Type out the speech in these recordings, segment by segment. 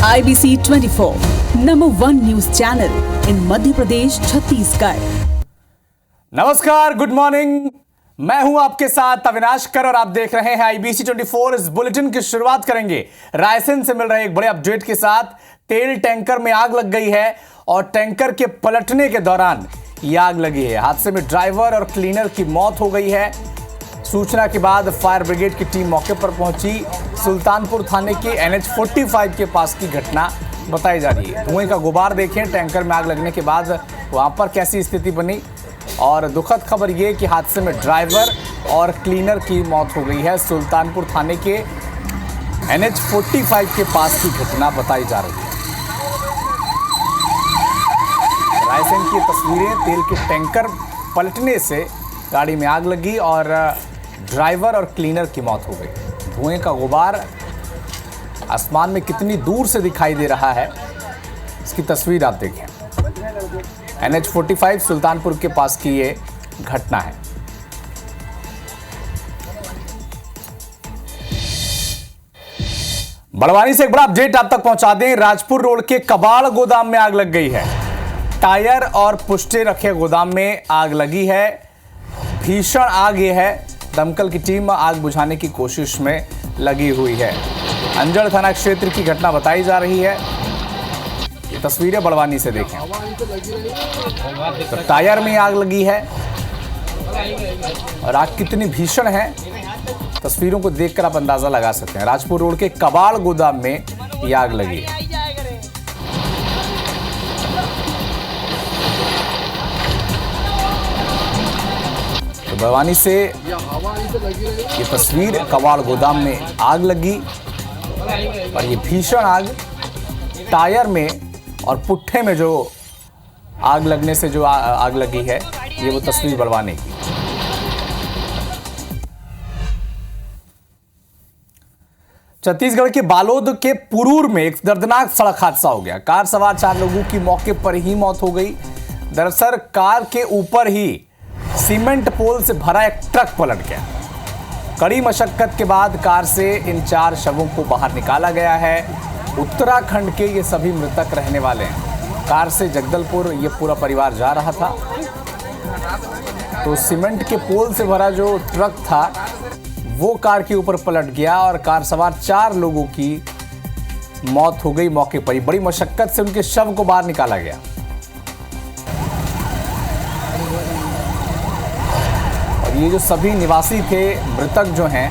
IBC 24, number 1 news channel in Madhya Pradesh, Chhattisgarh. नमस्कार, good morning. मैं हूं आपके साथ अविनाश कर और आप देख रहे हैं IBC 24। इस बुलेटिन की शुरुआत करेंगे रायसेन से मिल रहे एक बड़े अपडेट के साथ। तेल टैंकर में आग लग गई है और टैंकर के पलटने के दौरान ये आग लगी है। हादसे में ड्राइवर और क्लीनर की मौत हो गई है। सूचना के बाद फायर ब्रिगेड की टीम मौके पर पहुंची। सुल्तानपुर थाने के NH 45 के पास की घटना बताई जा रही है। धुएं का गुबार देखें, टैंकर में आग लगने के बाद वहां पर कैसी स्थिति बनी। और दुखद खबर यह कि हादसे में ड्राइवर और क्लीनर की मौत हो गई है। सुल्तानपुर थाने के NH 45 के पास की घटना बताई जा रही है। रायसेन की तस्वीरें, तेल के टैंकर पलटने से गाड़ी में आग लगी और ड्राइवर और क्लीनर की मौत हो गई। धुएं का गुबार आसमान में कितनी दूर से दिखाई दे रहा है, इसकी तस्वीर आप देखें। NH 45 सुल्तानपुर के पास की ये घटना है। बड़वानी से एक बड़ा अपडेट आप तक पहुंचा दें। राजपुर रोड के कबाड़ गोदाम में आग लग गई है। टायर और पुष्टे रखे गोदाम में आग लगी है। भीषण आग ये है। दमकल की टीम आग बुझाने की कोशिश में लगी हुई है। अंजड़ थाना क्षेत्र की घटना बताई जा रही है। ये तस्वीरें बड़वानी से देखें। तो टायर में आग लगी है और आग कितनी भीषण है, तस्वीरों को देखकर आप अंदाजा लगा सकते हैं। राजपुर रोड के कबाड़ गोदाम में ये आग लगी है। तो बड़वानी से ये तस्वीर, कबाड़ गोदाम में आग लगी और ये भीषण आग टायर में और पुट्ठे में जो आग लगने से जो आग लगी है, ये वो तस्वीर बड़वानी की। छत्तीसगढ़ के बालोद के पुरूर में एक दर्दनाक सड़क हादसा हो गया। कार सवार 4 लोगों की मौके पर ही मौत हो गई। दरअसल कार के ऊपर ही सीमेंट पोल से भरा एक ट्रक पलट गया। कड़ी मशक्कत के बाद कार से इन 4 शवों को बाहर निकाला गया है। उत्तराखंड के ये सभी मृतक रहने वाले हैं। कार से जगदलपुर ये पूरा परिवार जा रहा था। तो सीमेंट के पोल से भरा जो ट्रक था वो कार के ऊपर पलट गया और कार सवार 4 लोगों की मौत हो गई मौके पर ही। बड़ी मशक्कत से उनके शव को बाहर निकाला गया। और ये जो सभी निवासी थे, मृतक जो हैं,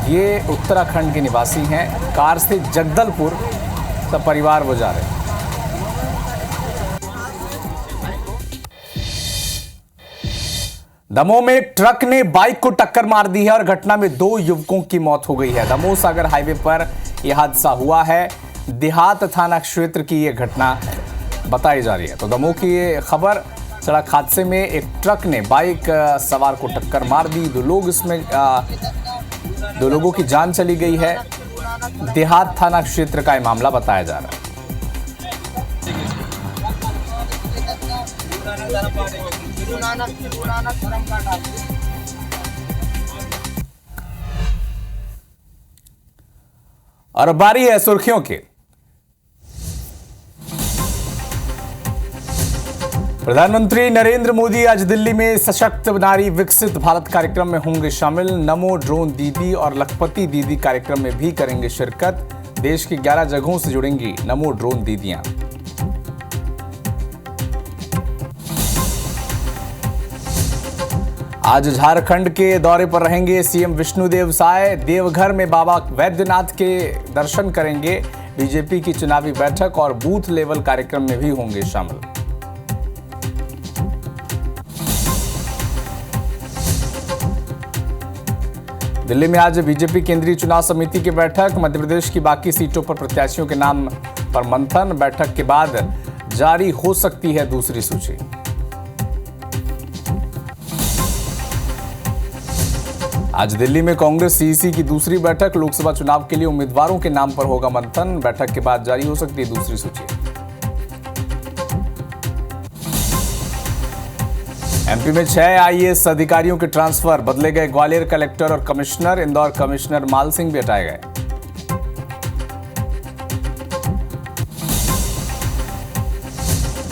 ये उत्तराखंड के निवासी हैं। कार से जगदलपुर सब परिवार वो जा रहे हैं। दमोह में ट्रक ने बाइक को टक्कर मार दी है और घटना में 2 युवकों की मौत हो गई है। दमोह सागर हाईवे पर यह हादसा हुआ है। देहात थाना क्षेत्र की यह घटना बताई जा रही है। तो दमोह की ये खबर, सड़क हादसे में एक ट्रक ने बाइक सवार को टक्कर मार दी। 2 लोगों की जान चली गई है। देहात थाना क्षेत्र का यह मामला बताया जा रहा है। और बारी है सुर्खियों की। प्रधानमंत्री नरेंद्र मोदी आज दिल्ली में सशक्त नारी विकसित भारत कार्यक्रम में होंगे शामिल। नमो ड्रोन दीदी और लखपति दीदी कार्यक्रम में भी करेंगे शिरकत। देश की 11 जगहों से जुड़ेंगी नमो ड्रोन दीदियां। आज झारखंड के दौरे पर रहेंगे सीएम विष्णुदेव साय। देवघर में बाबा वैद्यनाथ के दर्शन करेंगे। बीजेपी की चुनावी बैठक और बूथ लेवल कार्यक्रम में भी होंगे शामिल। दिल्ली में आज बीजेपी केंद्रीय चुनाव समिति की बैठक। मध्य प्रदेश की बाकी सीटों पर प्रत्याशियों के नाम पर मंथन। बैठक के बाद जारी हो सकती है दूसरी सूची। आज दिल्ली में कांग्रेस सीईसी की दूसरी बैठक। लोकसभा चुनाव के लिए उम्मीदवारों के नाम पर होगा मंथन। बैठक के बाद जारी हो सकती है दूसरी सूची। एमपी में 6 आईएएस अधिकारियों के ट्रांसफर। बदले गए ग्वालियर कलेक्टर और कमिश्नर। इंदौर कमिश्नर माल सिंह भी हटाए गए।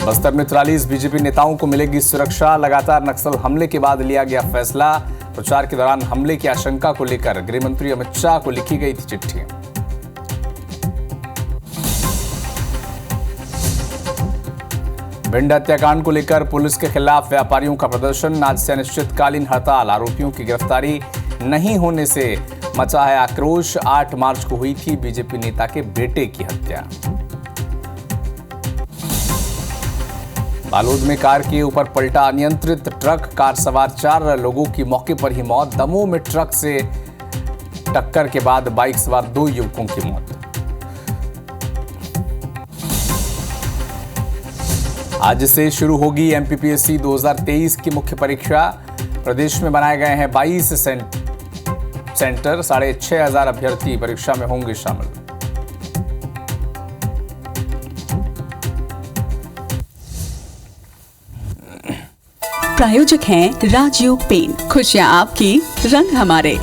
बस्तर में 43 बीजेपी नेताओं को मिलेगी सुरक्षा। लगातार नक्सल हमले के बाद लिया गया फैसला। प्रचार के दौरान हमले की आशंका को लेकर गृह मंत्री अमित शाह को लिखी गई थी चिट्ठी। भिंड हत्याकांड को लेकर पुलिस के खिलाफ व्यापारियों का प्रदर्शन। आज से अनिश्चितकालीन हड़ताल। आरोपियों की गिरफ्तारी नहीं होने से मचा है आक्रोश। 8 मार्च को हुई थी बीजेपी नेता के बेटे की हत्या। बालोद में कार के ऊपर पलटा अनियंत्रित ट्रक। कार सवार 4 लोगों की मौके पर ही मौत। दमोह में ट्रक से टक्कर के बाद बाइक सवार 2 युवकों की मौत। आज से शुरू होगी एमपीपीएससी 2023 की मुख्य परीक्षा। प्रदेश में बनाए गए हैं 22 सेंटर। 6,500 अभ्यर्थी परीक्षा में होंगे शामिल। प्रायोजक हैं राजयोग पेंट। खुशियां आपकी, रंग हमारे।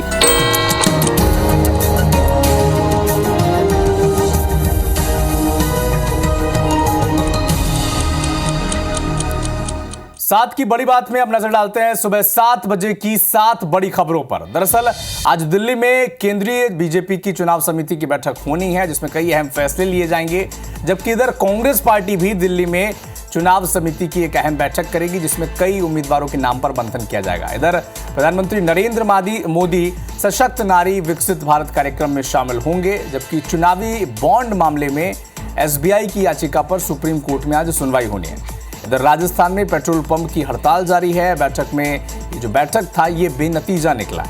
सात की बड़ी बात में अब नजर डालते हैं सुबह 7 बजे की 7 बड़ी खबरों पर। दरअसल आज दिल्ली में केंद्रीय बीजेपी की चुनाव समिति की बैठक होनी है, जिसमें कई अहम फैसले लिए जाएंगे। जबकि इधर कांग्रेस पार्टी भी दिल्ली में चुनाव समिति की एक अहम बैठक करेगी, जिसमें कई उम्मीदवारों के नाम पर मंथन किया जाएगा। इधर प्रधानमंत्री नरेंद्र मोदी सशक्त नारी विकसित भारत कार्यक्रम में शामिल होंगे। जबकि चुनावी बॉन्ड मामले में एसबीआई की याचिका पर सुप्रीम कोर्ट में आज सुनवाई होनी है। इधर राजस्थान में पेट्रोल पंप की हड़ताल जारी है। बैठक में ये जो बैठक था ये बेनतीजा निकला।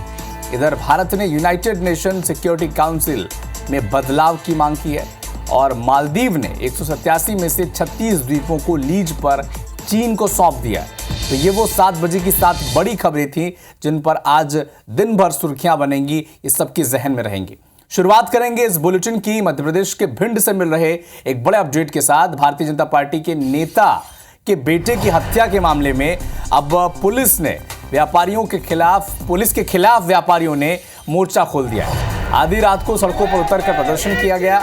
इधर भारत ने यूनाइटेड नेशन सिक्योरिटी काउंसिल में बदलाव की मांग की है और मालदीव ने 187 में से 36 द्वीपों को लीज पर चीन को सौंप दिया है। तो ये वो 7 बजे की 7 बड़ी खबरें थी जिन पर आज दिन भर सुर्खियां बनेंगी, ये सबके जहन में रहेंगी। शुरुआत करेंगे इस बुलेटिन की मध्य प्रदेश के भिंड से मिल रहे एक बड़े अपडेट के साथ। भारतीय जनता पार्टी के नेता के बेटे की हत्या के मामले में अब पुलिस के खिलाफ व्यापारियों ने मोर्चा खोल दिया है। आधी रात को सड़कों पर उतरकर प्रदर्शन किया गया।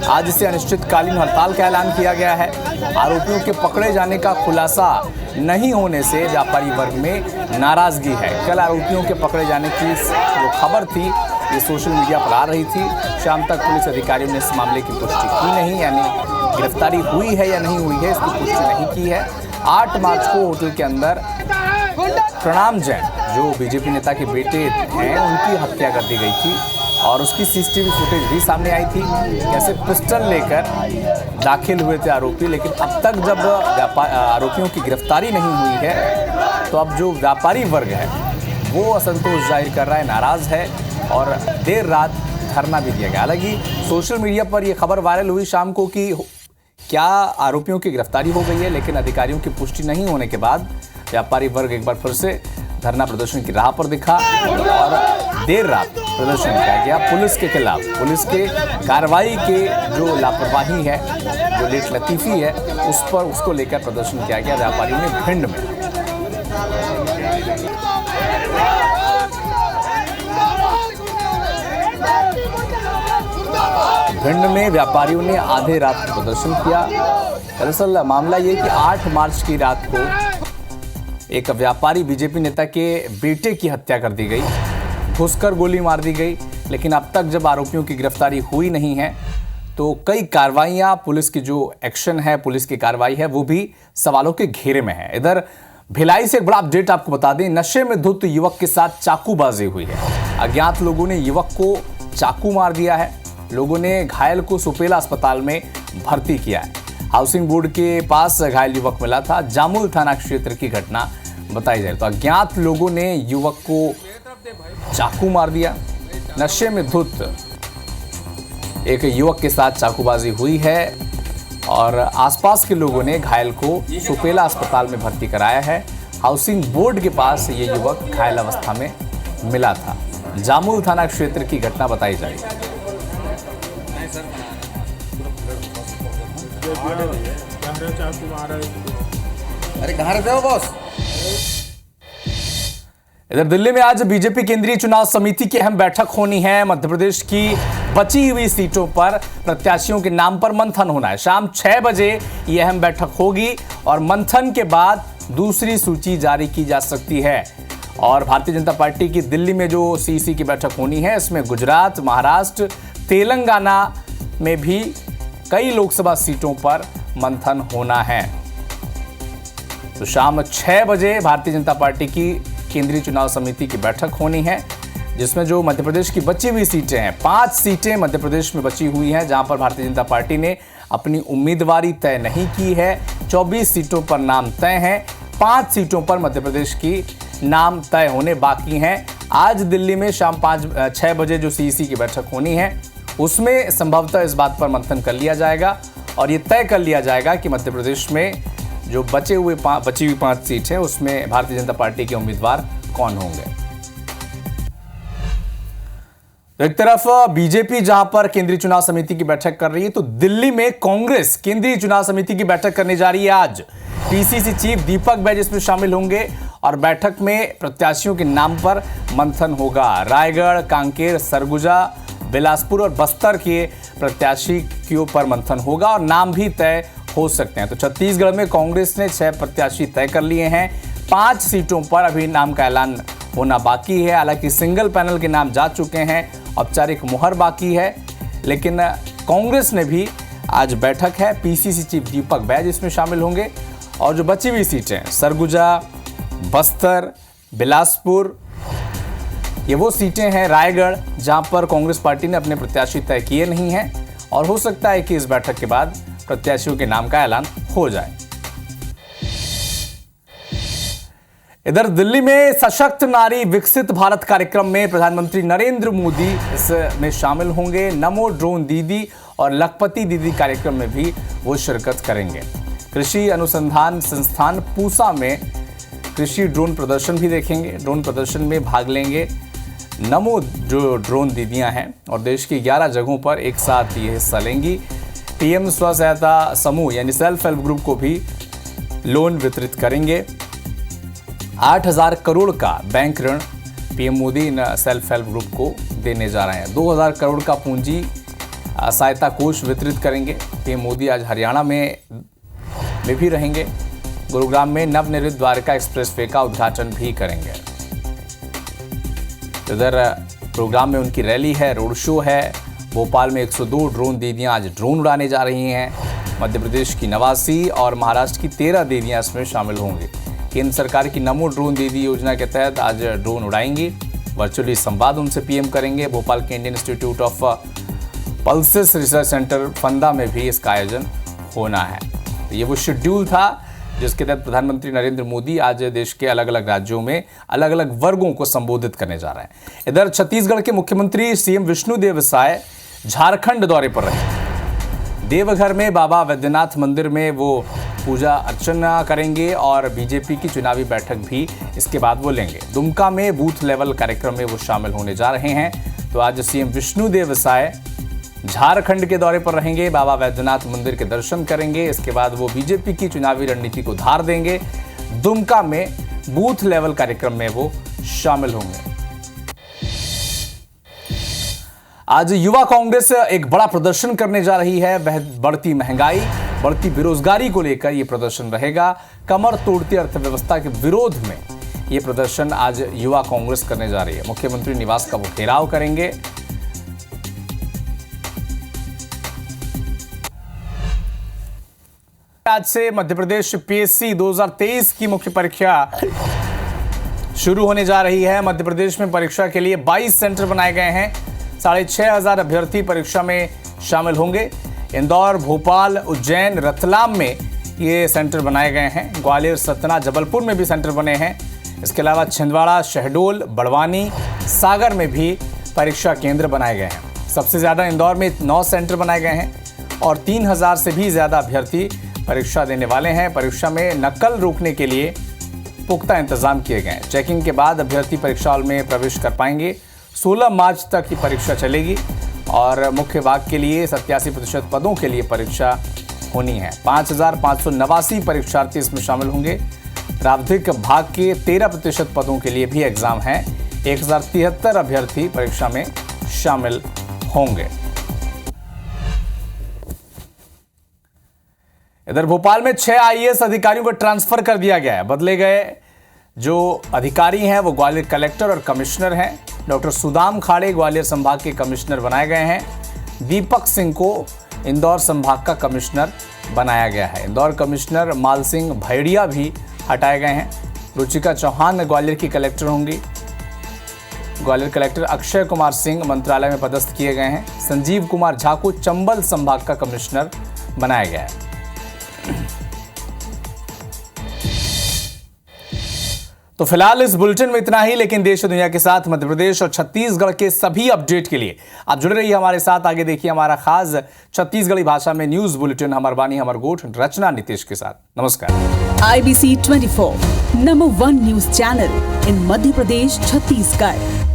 आज से अनिश्चितकालीन हड़ताल का ऐलान किया गया है। आरोपियों के पकड़े जाने का खुलासा नहीं होने से व्यापारी वर्ग में नाराजगी है। कल आरोपियों के पकड़े जाने की जो खबर थी ये सोशल मीडिया पर आ रही थी। शाम तक पुलिस अधिकारियों ने इस मामले की पुष्टि की नहीं, यानी गिरफ्तारी हुई है या नहीं हुई है इसकी पुष्टि नहीं की है। 8 मार्च को होटल के अंदर प्रणाम जैन जो बीजेपी नेता के बेटे हैं उनकी हत्या कर दी गई थी और उसकी सीसीटीवी फुटेज भी सामने आई थी। कैसे पिस्टल लेकर दाखिल हुए थे आरोपी, लेकिन अब तक जब आरोपियों की गिरफ्तारी नहीं हुई है तो अब जो व्यापारी वर्ग है वो असंतोष जाहिर कर रहा है, नाराज है और देर रात धरना भी दिया गया। हालांकि सोशल मीडिया पर यह खबर वायरल हुई शाम को कि क्या आरोपियों की गिरफ्तारी हो गई है, लेकिन अधिकारियों की पुष्टि नहीं होने के बाद व्यापारी वर्ग एक बार फिर से धरना प्रदर्शन की राह पर दिखा और देर रात प्रदर्शन किया गया पुलिस के खिलाफ। पुलिस के कार्रवाई के जो लापरवाही है, जो लेट लतीफी है, उसको लेकर प्रदर्शन किया गया व्यापारियों ने भिंड में। भिंड में व्यापारियों ने आधे रात प्रदर्शन किया। दरअसल मामला ये कि 8 मार्च की रात को एक व्यापारी बीजेपी नेता के बेटे की हत्या कर दी गई, घुसकर गोली मार दी गई। लेकिन अब तक जब आरोपियों की गिरफ्तारी हुई नहीं है तो कई कार्रवाइयां, पुलिस की जो एक्शन है, पुलिस की कार्रवाई है, वो भी सवालों के घेरे में है। इधर भिलाई से एक बड़ा अपडेट आपको बता दें। नशे में धुत युवक के साथ चाकूबाजी हुई है। अज्ञात लोगों ने युवक को चाकू मार दिया है। लोगों ने घायल को सुपेला अस्पताल में भर्ती किया है। हाउसिंग बोर्ड के पास घायल युवक मिला था। जामुल थाना क्षेत्र की घटना बताई जाए तो अज्ञात लोगों ने युवक को चाकू मार दिया। नशे में धुत एक युवक के साथ चाकूबाजी हुई है और आसपास के लोगों ने घायल को सुपेला अस्पताल में भर्ती कराया है। हाउसिंग बोर्ड के पास ये युवक घायल अवस्था में मिला था। जामुल थाना क्षेत्र की घटना बताई जा रही है। अरे कहाँ रहते हो बॉस? इधर दिल्ली में आज बीजेपी केंद्रीय चुनाव समिति की अहम बैठक होनी है। मध्य प्रदेश की बची हुई सीटों पर प्रत्याशियों के नाम पर मंथन होना है। शाम 6 बजे यह अहम बैठक होगी और मंथन के बाद दूसरी सूची जारी की जा सकती है। और भारतीय जनता पार्टी की दिल्ली में जो सीईसी की बैठक होनी है, इसमें गुजरात, महाराष्ट्र, तेलंगाना में भी कई लोकसभा सीटों पर मंथन होना है। तो शाम 6 बजे भारतीय जनता पार्टी की केंद्रीय चुनाव समिति की बैठक होनी है, जिसमें जो मध्य प्रदेश की बची हुई सीटें हैं, 5 सीटें मध्य प्रदेश में बची हुई हैं, जहां पर भारतीय जनता पार्टी ने अपनी उम्मीदवारी तय नहीं की है। 24 सीटों पर नाम तय हैं, 5 सीटों पर मध्य प्रदेश की नाम तय होने बाकी हैं। आज दिल्ली में शाम 6 बजे जो सीईसी की बैठक होनी है, उसमें संभवतः इस बात पर मंथन कर लिया जाएगा और ये तय कर लिया जाएगा कि मध्य प्रदेश में जो बची हुई 5 सीट हैं, उसमें भारतीय जनता पार्टी के उम्मीदवार कौन होंगे। तो एक तरफ बीजेपी जहां पर केंद्रीय चुनाव समिति की बैठक कर रही है, तो दिल्ली में कांग्रेस केंद्रीय चुनाव समिति की बैठक करने जा रही है। आज पीसीसी चीफ दीपक बैज इसमें शामिल होंगे और बैठक में प्रत्याशियों के नाम पर मंथन होगा। रायगढ़, कांकेर, सरगुजा, बिलासपुर और बस्तर के प्रत्याशियों पर मंथन होगा और नाम भी तय हो सकते हैं। तो छत्तीसगढ़ में कांग्रेस ने 6 प्रत्याशी तय कर लिए हैं। 5 सीटों पर अभी नाम का ऐलान होना बाकी है। हालांकि सिंगल पैनल के नाम जा चुके हैं, औपचारिक मुहर बाकी है, लेकिन कांग्रेस ने भी आज बैठक है। पीसीसी चीफ दीपक बैज इसमें शामिल होंगे और जो बची हुई सीटें सरगुजा, बस्तर, बिलासपुर, ये वो सीटें हैं, रायगढ़, जहां पर कांग्रेस पार्टी ने अपने प्रत्याशी तय किए नहीं हैं और हो सकता है कि इस बैठक के बाद प्रत्याशियों के नाम का ऐलान हो जाए। इधर दिल्ली में सशक्त नारी विकसित भारत कार्यक्रम में प्रधानमंत्री नरेंद्र मोदी इसमें शामिल होंगे। नमो ड्रोन दीदी और लखपति दीदी कार्यक्रम में भी वो शिरकत करेंगे। कृषि अनुसंधान संस्थान पूसा में कृषि ड्रोन प्रदर्शन भी देखेंगे। ड्रोन प्रदर्शन में भाग लेंगे नमो जो ड्रोन दीदियां हैं और देश की 11 जगहों पर एक साथ ये हिस्सा लेंगी। पीएम स्व सहायता समूह यानी सेल्फ हेल्प ग्रुप को भी लोन वितरित करेंगे। 8,000 करोड़ का बैंक ऋण PM Modi in self help group को देने जा रहे हैं। 2,000 करोड़ का पूंजी सहायता कोष वितरित करेंगे। पीएम मोदी आज हरियाणा में भी रहेंगे। गुरुग्राम में नवनिर्मित द्वारका एक्सप्रेसवे का उद्घाटन भी करेंगे। इधर प्रोग्राम में उनकी रैली है, रोड शो है। भोपाल में 102 ड्रोन दीदियां आज ड्रोन उड़ाने जा रही हैं। मध्य प्रदेश की 89 और महाराष्ट्र की 13 दीदियां इसमें शामिल होंगी। केंद्र सरकार की नमो ड्रोन दीदी योजना के तहत आज ड्रोन उड़ाएंगी। वर्चुअली संवाद उनसे पीएम करेंगे। भोपाल के Indian institute of pulses research centre फंदा में भी इसका आयोजन होना है। तो ये वो शेड्यूल था जिसके तहत प्रधानमंत्री नरेंद्र मोदी आज देश के अलग अलग राज्यों में अलग अलग वर्गों को संबोधित करने जा रहे हैं। इधर छत्तीसगढ़ के मुख्यमंत्री सीएम विष्णुदेव साय झारखंड दौरे पर रहे। देवघर में बाबा वैद्यनाथ मंदिर में वो पूजा अर्चना करेंगे और बीजेपी की चुनावी बैठक भी इसके बाद वो लेंगे। दुमका में बूथ लेवल कार्यक्रम में वो शामिल होने जा रहे हैं। तो आज सीएम विष्णुदेव साय झारखंड के दौरे पर रहेंगे, बाबा वैद्यनाथ मंदिर के दर्शन करेंगे। इसके बाद वो बीजेपी की चुनावी रणनीति को धार देंगे। दुमका में बूथ लेवल कार्यक्रम में वो शामिल होंगे। आज युवा कांग्रेस एक बड़ा प्रदर्शन करने जा रही है। बढ़ती महंगाई, बढ़ती बेरोजगारी को लेकर यह प्रदर्शन रहेगा। कमर तोड़ती अर्थव्यवस्था के विरोध में यह प्रदर्शन आज युवा कांग्रेस करने जा रही है। मुख्यमंत्री निवास का वो घेराव करेंगे। आज से मध्य प्रदेश पीएससी 2023 की मुख्य परीक्षा शुरू होने जा रही है। मध्य प्रदेश में परीक्षा के लिए 22 सेंटर बनाए गए हैं। 6,500 अभ्यर्थी परीक्षा में शामिल होंगे। इंदौर, भोपाल, उज्जैन, रतलाम में ये सेंटर बनाए गए हैं। ग्वालियर, सतना, जबलपुर में भी सेंटर बने हैं। इसके अलावा छिंदवाड़ा, शहडोल, बड़वानी, सागर में भी परीक्षा केंद्र बनाए गए हैं। सबसे ज़्यादा इंदौर में 9 सेंटर बनाए गए हैं और 3,000 से भी ज़्यादा अभ्यर्थी परीक्षा देने वाले हैं। परीक्षा में नकल रोकने के लिए पुख्ता इंतजाम किए गए हैं। चेकिंग के बाद अभ्यर्थी परीक्षा हॉल में प्रवेश कर पाएंगे। 16 मार्च तक की परीक्षा चलेगी और मुख्य भाग के लिए 87% पदों के लिए परीक्षा होनी है। 5,589 परीक्षार्थी इसमें शामिल होंगे। प्रावधिक भाग के 13% पदों के लिए भी एग्जाम है। 1,073 अभ्यर्थी परीक्षा में शामिल होंगे। इधर भोपाल में 6 आईएएस अधिकारियों को ट्रांसफर कर दिया गया है। बदले गए जो अधिकारी हैं वो ग्वालियर कलेक्टर और कमिश्नर हैं। डॉक्टर सुदाम खाड़े ग्वालियर संभाग के कमिश्नर बनाए गए हैं। दीपक सिंह को इंदौर संभाग का कमिश्नर बनाया गया है। इंदौर कमिश्नर माल सिंह भैड़िया भी हटाए गए हैं। रुचिका चौहान ग्वालियर की कलेक्टर होंगी। ग्वालियर कलेक्टर अक्षय कुमार सिंह मंत्रालय में पदस्थ किए गए हैं। संजीव कुमार झा को चंबल संभाग का कमिश्नर बनाया गया है। तो फिलहाल इस बुलेटिन में इतना ही, लेकिन देश और दुनिया के साथ मध्य प्रदेश और छत्तीसगढ़ के सभी अपडेट के लिए आप जुड़े रहिए हमारे साथ। आगे देखिए हमारा खास छत्तीसगढ़ी भाषा में न्यूज बुलेटिन हमर बानी हमर गोठ रचना नीतीश के साथ। नमस्कार। IBC 24 number 1 news channel in Madhya Pradesh Chhattisgarh.